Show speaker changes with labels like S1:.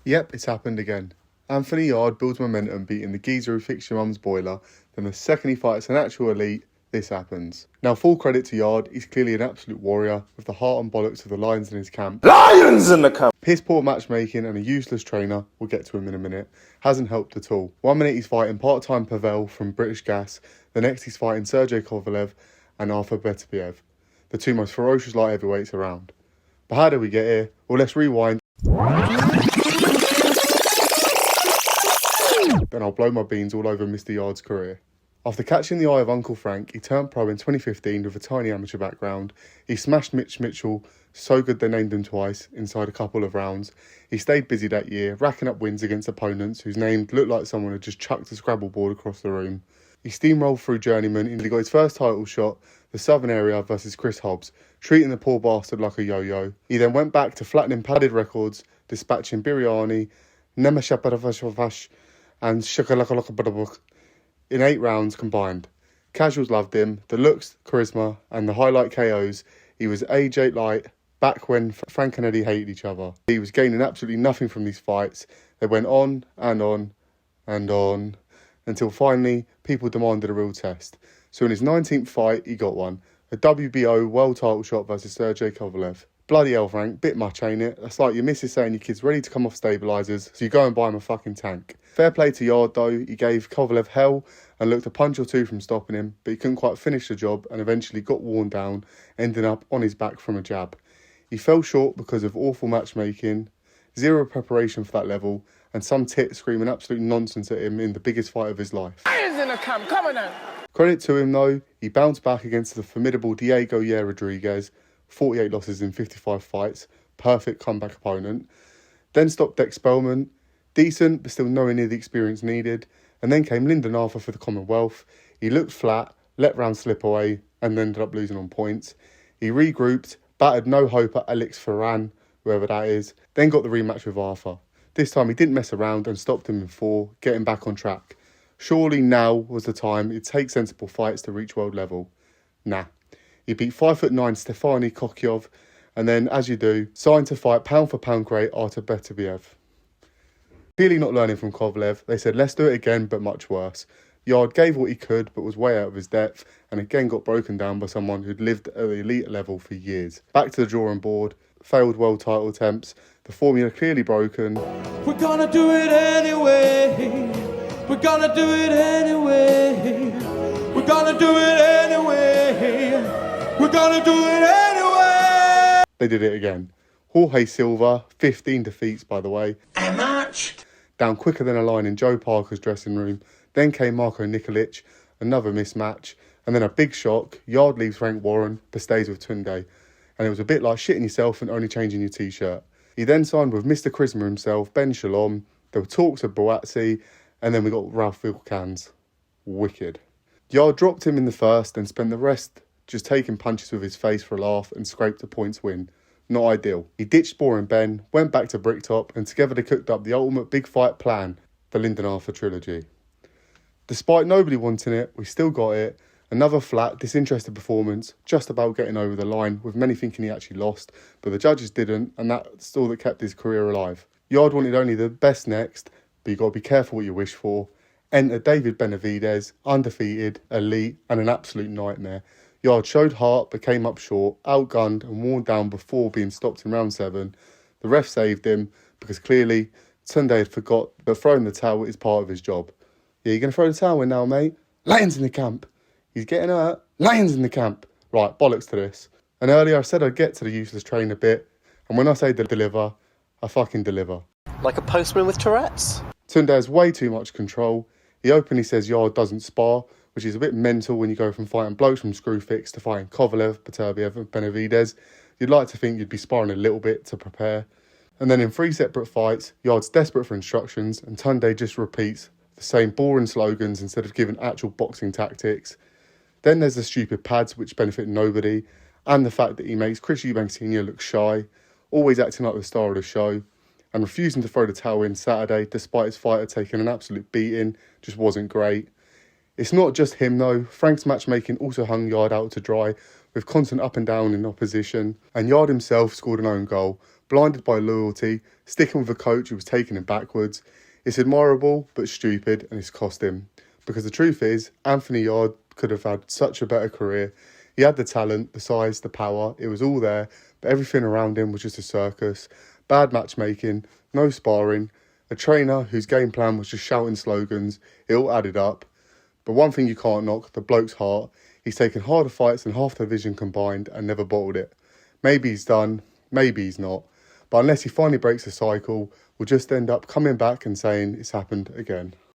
S1: Yep, it's happened again. Anthony Yarde builds momentum beating the geezer who fixed your mum's boiler, then the second he fights an actual elite, this happens. Now full credit to Yarde, he's clearly an absolute warrior, with the heart and bollocks of the lions in his camp.
S2: Lions in the camp!
S1: Piss poor matchmaking and a useless trainer, we'll get to him in a minute, hasn't helped at all. 1 minute he's fighting part-time Pavel from British Gas, the next he's fighting Sergey Kovalev and Arthur Beterbiev, the two most ferocious light heavyweights around. But how did we get here? Well, let's rewind. Then I'll blow my beans all over Mr. Yarde's career. After catching the eye of Uncle Frank, he turned pro in 2015 with a tiny amateur background. He smashed Mitch Mitchell so good they named him twice inside a couple of rounds. He stayed busy that year, racking up wins against opponents whose names looked like someone had just chucked a Scrabble board across the room. He steamrolled through journeyman until he got his first title shot, the Southern Area versus Chris Hobbs, treating the poor bastard like a yo-yo. He then went back to flattening padded records, dispatching Biryani, Nemeshaparavashavash and Shakalakalakabadabuk in 8 rounds combined. Casuals loved him, the looks, charisma and the highlight KOs. He was age 8 light, back when Frank and Eddie hated each other. He was gaining absolutely nothing from these fights. They went on and on and on until finally people demanded a real test. So in his 19th fight, he got one. A WBO world title shot versus Sergey Kovalev. Bloody hell, Frank, bit much, ain't it? That's like your missus saying your kid's ready to come off stabilisers, so you go and buy him a fucking tank. Fair play to Yarde though, he gave Kovalev hell and looked a punch or two from stopping him, but he couldn't quite finish the job and eventually got worn down, ending up on his back from a jab. He fell short because of awful matchmaking, zero preparation for that level, and some tit screaming absolute nonsense at him in the biggest fight of his life.
S2: Lions in the camp, come on now!
S1: Credit to him though, he bounced back against the formidable Diego Rodriguez, 48 losses in 55 fights, perfect comeback opponent. Then stopped Dex Spellman, decent but still nowhere near the experience needed. And then came Lyndon Arthur for the Commonwealth. He looked flat, let rounds slip away and ended up losing on points. He regrouped, battered no hope at Alex Ferran, whoever that is, then got the rematch with Arthur. This time he didn't mess around and stopped him in 4, getting back on track. Surely now was the time it'd take sensible fights to reach world level. Nah. He beat 5'9" Stefani Kokyov, and then, as you do, signed to fight pound for pound great Artur Beterbiev. Clearly not learning from Kovalev, they said let's do it again but much worse. Yarde gave what he could but was way out of his depth and again got broken down by someone who'd lived at the elite level for years. Back to the drawing board, failed world title attempts, the formula clearly broken.
S3: We're gonna do it anyway. We're gonna do it anyway. We're gonna do it anyway. We're gonna do it anyway!
S1: They did it again. Jorge Silva, 15 defeats by the way.
S2: How much?
S1: Down quicker than a line in Joe Parker's dressing room. Then came Marko Nikolic, another mismatch. And then a big shock, Yarde leaves Frank Warren, but stays with Tunde. And it was a bit like shitting yourself and only changing your t-shirt. He then signed with Mr. Charisma himself, Ben Shalom. There were talks of Boatsi, and then we got Ralph Wilkans. Wicked. Yarde dropped him in the first and spent the rest just taking punches with his face for a laugh and scraped a points win. Not ideal. He ditched Boring Ben, went back to Bricktop, and together they cooked up the ultimate big fight plan, the Lyndon Arthur trilogy. Despite nobody wanting it, we still got it. Another flat, disinterested performance, just about getting over the line, with many thinking he actually lost, but the judges didn't, and that's all that kept his career alive. Yarde wanted only the best next, but you got to be careful what you wish for. Enter David Benavidez, undefeated, elite, and an absolute nightmare. Yarde showed heart but came up short, outgunned and worn down before being stopped in round 7. The ref saved him because clearly Tunde had forgot that throwing the towel is part of his job. Yeah, you going to throw the towel in now, mate? Lions in the camp. He's getting hurt. Lions in the camp. Right, bollocks to this. And earlier I said I'd get to the useless train a bit, and when I say deliver, I fucking deliver.
S4: Like a postman with Tourette's?
S1: Tunde has way too much control. He openly says Yarde doesn't spar, which is a bit mental when you go from fighting blokes from Screwfix to fighting Kovalev, Beterbiev and Benavidez. You'd like to think you'd be sparring a little bit to prepare. And then in 3 separate fights, Yarde's desperate for instructions and Tunde just repeats the same boring slogans instead of giving actual boxing tactics. Then there's the stupid pads which benefit nobody, and the fact that he makes Chris Eubank Sr. look shy, always acting like the star of the show, and refusing to throw the towel in Saturday despite his fighter taking an absolute beating just wasn't great. It's not just him though, Frank's matchmaking also hung Yarde out to dry, with constant up and down in opposition, and Yarde himself scored an own goal, blinded by loyalty, sticking with a coach who was taking him backwards. It's admirable, but stupid, and it's cost him. Because the truth is, Anthony Yarde could have had such a better career. He had the talent, the size, the power, it was all there, but everything around him was just a circus. Bad matchmaking, no sparring, a trainer whose game plan was just shouting slogans. It all added up. But one thing you can't knock, the bloke's heart. He's taken harder fights than half the division combined and never bottled it. Maybe he's done, maybe he's not. But unless he finally breaks the cycle, we'll just end up coming back and saying it's happened again.